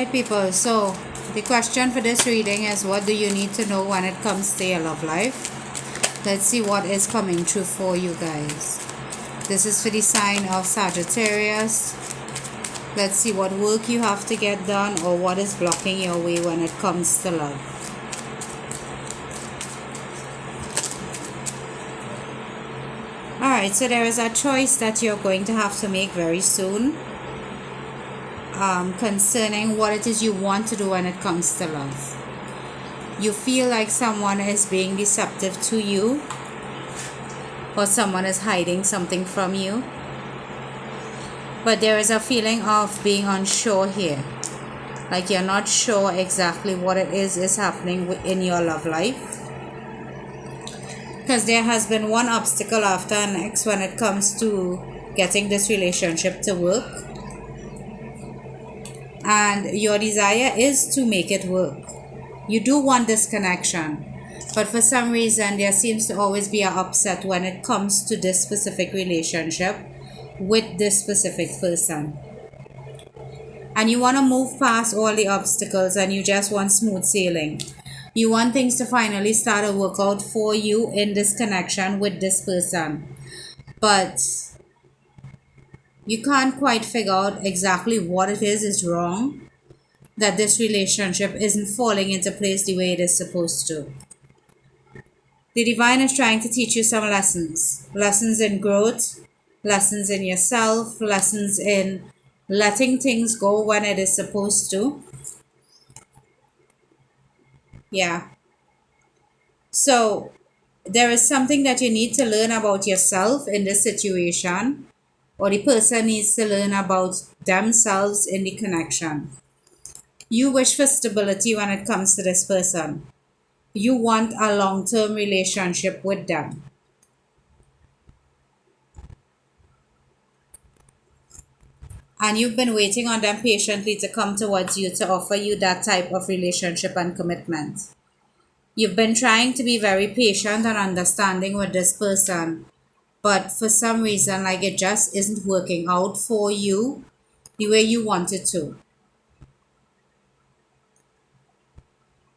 Alright people, so the question for this reading is, what do you need to know when it comes to your love life? Let's see what is coming true for you guys. This is for the sign of Sagittarius. Let's see what work you have to get done or what is blocking your way when it comes to love. Alright, so there is a choice that you're going to have to make very soon. Concerning what it is you want to do when it comes to love. You feel like someone is being deceptive to you, or someone is hiding something from you, but there is a feeling of being unsure here, like you're not sure exactly what it is happening in your love life, because there has been one obstacle after the next when it comes to getting this relationship to work. And your desire is to make it work. You do want this connection, but for some reason there seems to always be an upset when it comes to this specific relationship with this specific person. And you want to move past all the obstacles and you just want smooth sailing. You want things to finally start to work out for you in this connection with this person. But you can't quite figure out exactly what it is wrong, that this relationship isn't falling into place the way it is supposed to. The divine is trying to teach you some lessons. Lessons in growth, lessons in yourself, lessons in letting things go when it is supposed to. Yeah. So there is something that you need to learn about yourself in this situation, or the person needs to learn about themselves in the connection. You wish for stability when it comes to this person. You want a long-term relationship with them. And you've been waiting on them patiently to come towards you to offer you that type of relationship and commitment. You've been trying to be very patient and understanding with this person, but for some reason, like, it just isn't working out for you the way you want it to.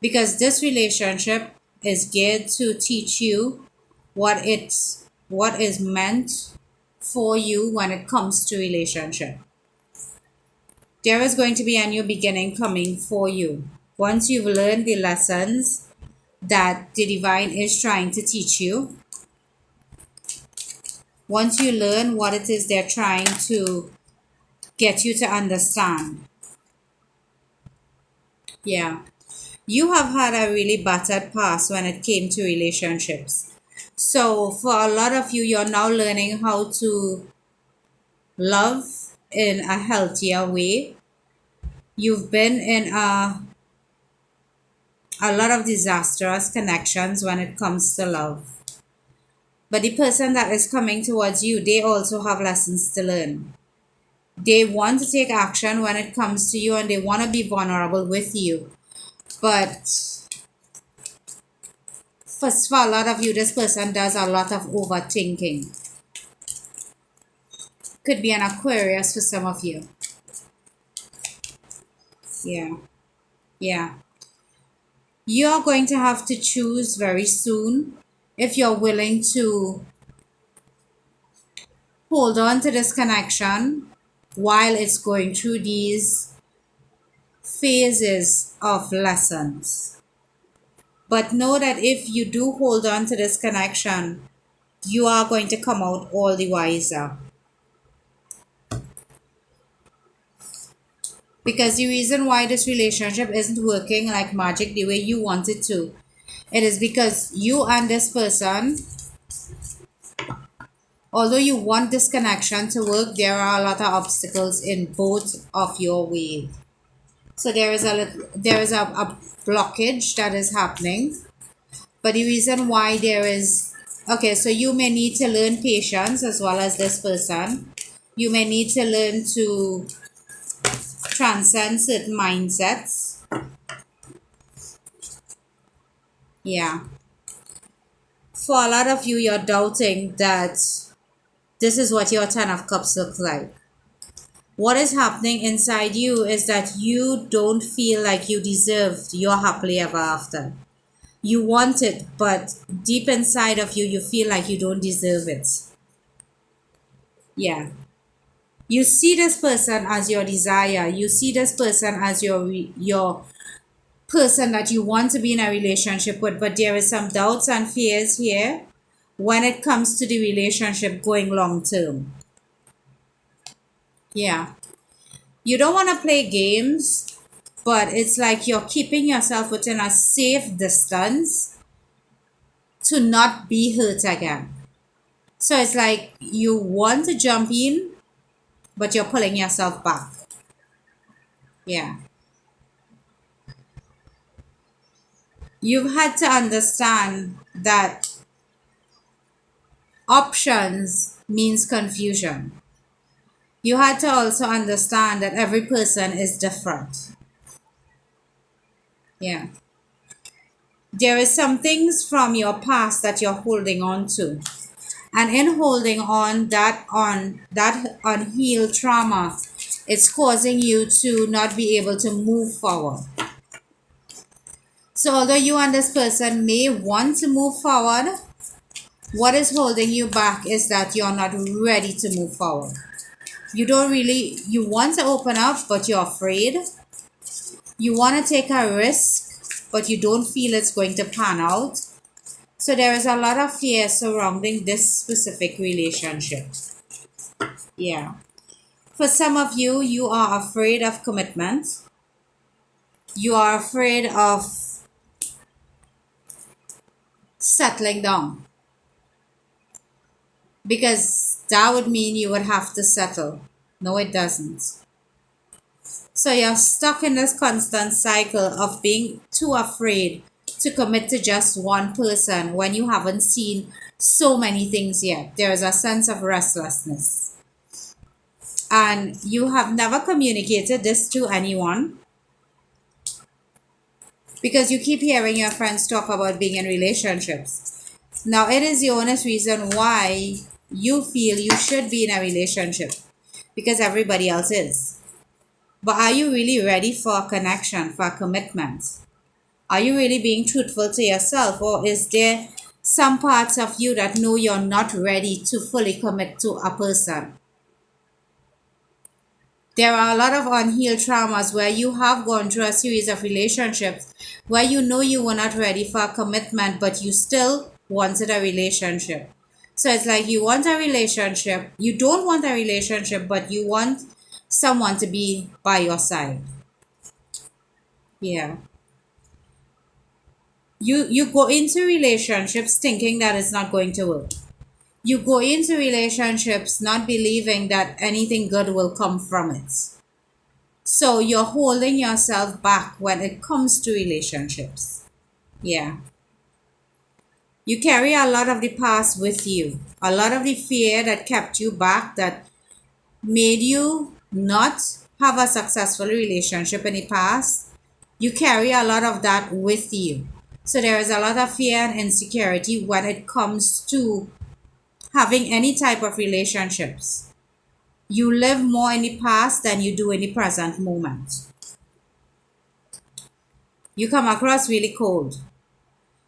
Because this relationship is geared to teach you what is meant for you when it comes to relationship. There is going to be a new beginning coming for you. Once you've learned the lessons that the divine is trying to teach you, once you learn what it is they're trying to get you to understand. Yeah. You have had a really battered past when it came to relationships. So for a lot of you, you're now learning how to love in a healthier way. You've been in a lot of disastrous connections when it comes to love. But the person that is coming towards you, they also have lessons to learn. They want to take action when it comes to you and they want to be vulnerable with you. But for a lot of you, this person does a lot of overthinking. Could be an Aquarius for some of you. Yeah. Yeah. You're going to have to choose very soon if you're willing to hold on to this connection while it's going through these phases of lessons. But know that if you do hold on to this connection, you are going to come out all the wiser. Because the reason why this relationship isn't working like magic the way you want it to, it is because you and this person, although you want this connection to work, there are a lot of obstacles in both of your ways. So there is a blockage that is happening. But the reason why there is, okay, so you may need to learn patience as well as this person. You may need to learn to transcend certain mindsets. Yeah. For a lot of you, you're doubting that this is what your Ten of Cups looks like. what is happening inside you is that you don't feel like you deserve your happily ever after. You want it, but deep inside of you, you feel like you don't deserve it. Yeah. You see this person as your desire. You see this person as your person that you want to be in a relationship with, but there is some doubts and fears here when it comes to the relationship going long term. Yeah. You don't want to play games, but it's like you're keeping yourself within a safe distance to not be hurt again. So it's like you want to jump in, but you're pulling yourself back. Yeah. You've had to understand that options means confusion. You had to also understand that every person is different. Yeah. There is some things from your past that you're holding on to. And in holding on that unhealed trauma, it's causing you to not be able to move forward. So although you and this person may want to move forward, what is holding you back is that you're not ready to move forward. You want to open up, but you're afraid. You want to take a risk, but you don't feel it's going to pan out. So there is a lot of fear surrounding this specific relationship. Yeah. For some of you, you are afraid of commitment. You are afraid of settling down because that would mean you would have to settle. No, it doesn't. So you're stuck in this constant cycle of being too afraid to commit to just one person when you haven't seen so many things yet. There is a sense of restlessness. And you have never communicated this to anyone because you keep hearing your friends talk about being in relationships. Now, it is the honest reason why you feel you should be in a relationship because everybody else is. But are you really ready for a connection, for a commitment? Are you really being truthful to yourself, or is there some parts of you that know you're not ready to fully commit to a person? There are a lot of unhealed traumas where you have gone through a series of relationships where you know you were not ready for a commitment, but you still wanted a relationship. So it's like you want a relationship, you don't want a relationship, but you want someone to be by your side. Yeah. You go into relationships thinking that it's not going to work. You go into relationships not believing that anything good will come from it. So you're holding yourself back when it comes to relationships. Yeah. You carry a lot of the past with you. A lot of the fear that kept you back, that made you not have a successful relationship in the past. You carry a lot of that with you. So there is a lot of fear and insecurity when it comes to having any type of relationships. You live more in the past than you do in the present moment. You come across really cold.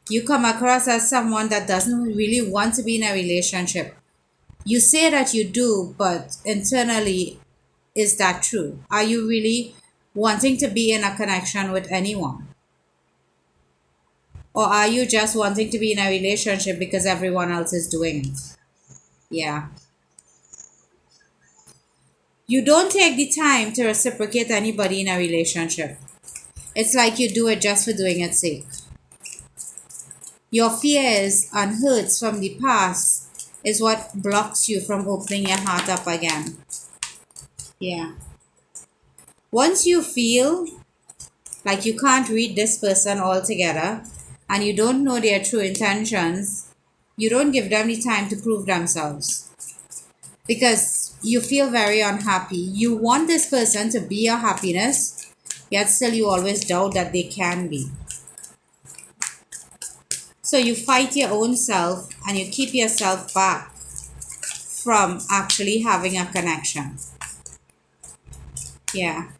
You come across as someone that doesn't really want to be in a relationship. You say that you do, but internally, is that true? Are you really wanting to be in a connection with anyone? Or are you just wanting to be in a relationship because everyone else is doing it? Yeah. You don't take the time to reciprocate anybody in a relationship. It's like you do it just for doing its sake. Your fears and hurts from the past is what blocks you from opening your heart up again. Yeah. Once you feel like you can't read this person altogether and you don't know their true intentions, you don't give them the time to prove themselves because you feel very unhappy. You want this person to be your happiness, yet still you always doubt that they can be. So you fight your own self and you keep yourself back from actually having a connection. Yeah.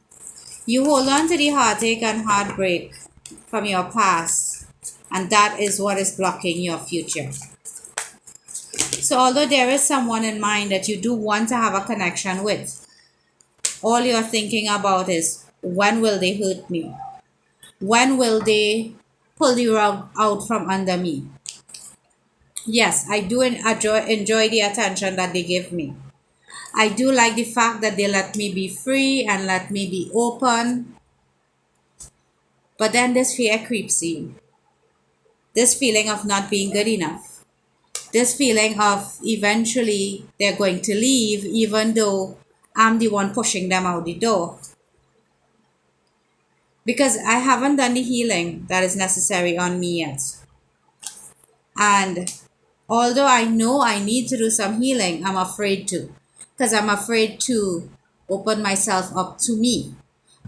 You hold on to the heartache and heartbreak from your past, and that is what is blocking your future. So, although there is someone in mind that you do want to have a connection with, all you're thinking about is when will they hurt me? When will they pull the rug out from under me? Yes, I do enjoy the attention that they give me. I do like the fact that they let me be free and let me be open. But then this fear creeps in. This feeling of not being good enough. This feeling of eventually they're going to leave, even though I'm the one pushing them out the door. Because I haven't done the healing that is necessary on me yet. And although I know I need to do some healing, I'm afraid to. Because I'm afraid to open myself up to me.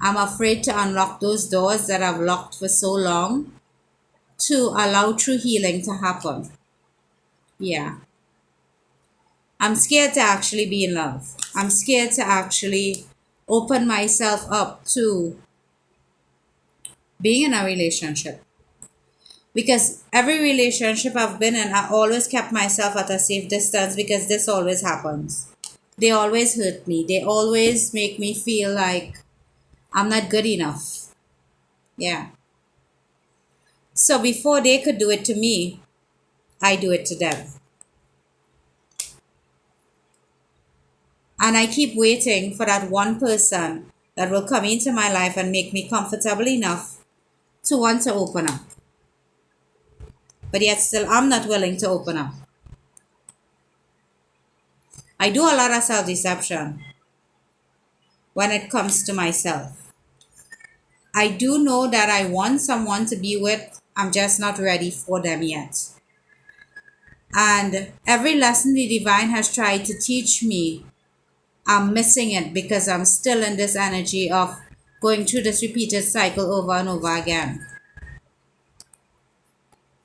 I'm afraid to unlock those doors that I've locked for so long to allow true healing to happen. Yeah. I'm scared to actually be in love. I'm scared to actually open myself up to being in a relationship. Because every relationship I've been in, I always kept myself at a safe distance because this always happens. They always hurt me. They always make me feel like I'm not good enough. Yeah. So before they could do it to me, I do it to them. And I keep waiting for that one person that will come into my life and make me comfortable enough to want to open up. But yet still I'm not willing to open up. I do a lot of self-deception when it comes to myself. I do know that I want someone to be with, I'm just not ready for them yet. And every lesson the divine has tried to teach me, I'm missing it because I'm still in this energy of going through this repeated cycle over and over again.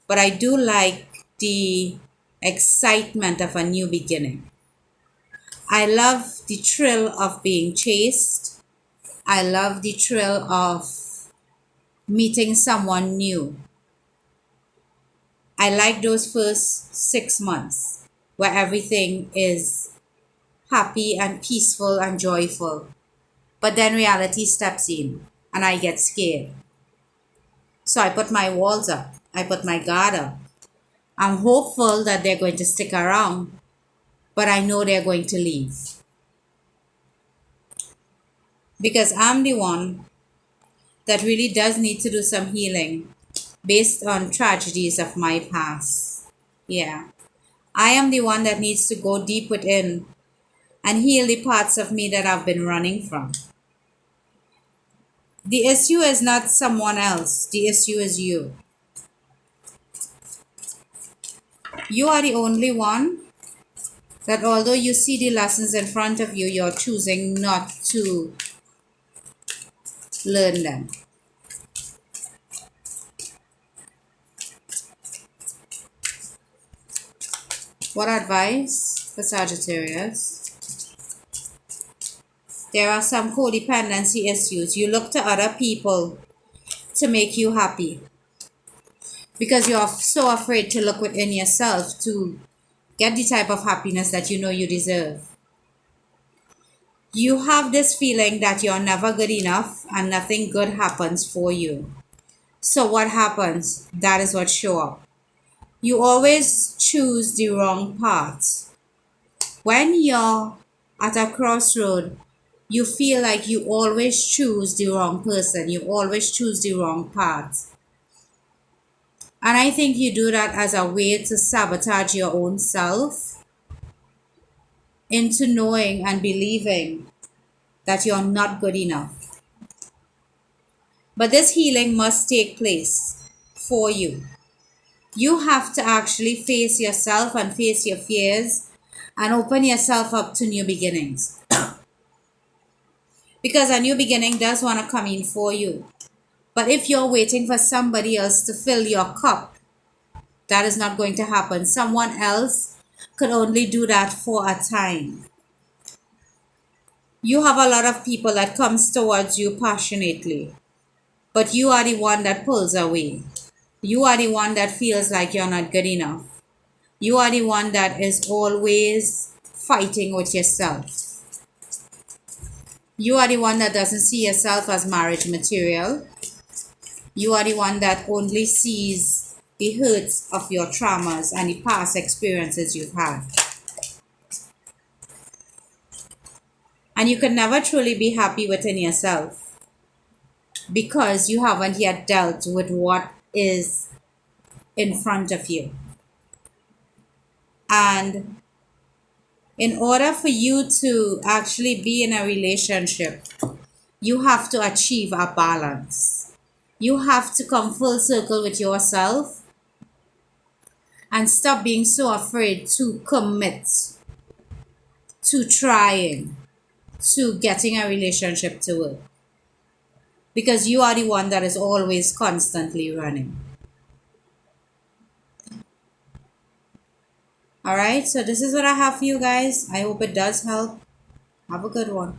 But I do like the excitement of a new beginning. I love the thrill of being chased. I love the thrill of meeting someone new. I like those first 6 months where everything is happy and peaceful and joyful. But then reality steps in and I get scared. So I put my walls up. I put my guard up. I'm hopeful that they're going to stick around, but I know they're going to leave. Because I'm the one that really does need to do some healing based on tragedies of my past. Yeah. I am the one that needs to go deep within and heal the parts of me that I've been running from. The issue is not someone else, the issue is you. You are the only one that, although you see the lessons in front of you, you're choosing not to learn them. What advice for Sagittarius? There are some codependency issues. You look to other people to make you happy because you're so afraid to look within yourself to get the type of happiness that you know you deserve. You have this feeling that you're never good enough and nothing good happens for you. So what happens? That is what shows up. You always choose the wrong path. When you're at a crossroad, you feel like you always choose the wrong person. You always choose the wrong path. And I think you do that as a way to sabotage your own self into knowing and believing that you're not good enough. But this healing must take place for you. You have to actually face yourself and face your fears and open yourself up to new beginnings. Because a new beginning does want to come in for you. But if you're waiting for somebody else to fill your cup, that is not going to happen. Someone else could only do that for a time. You have a lot of people that comes towards you passionately, but you are the one that pulls away. You are the one that feels like you're not good enough. You are the one that is always fighting with yourself. You are the one that doesn't see yourself as marriage material. You are the one that only sees the hurts of your traumas and the past experiences you've had. And you can never truly be happy within yourself because you haven't yet dealt with what is in front of you. And in order for you to actually be in a relationship, you have to achieve a balance. You have to come full circle with yourself and stop being so afraid to commit to trying to getting a relationship to work. Because you are the one that is always constantly running. Alright, so this is what I have for you guys. I hope it does help. Have a good one.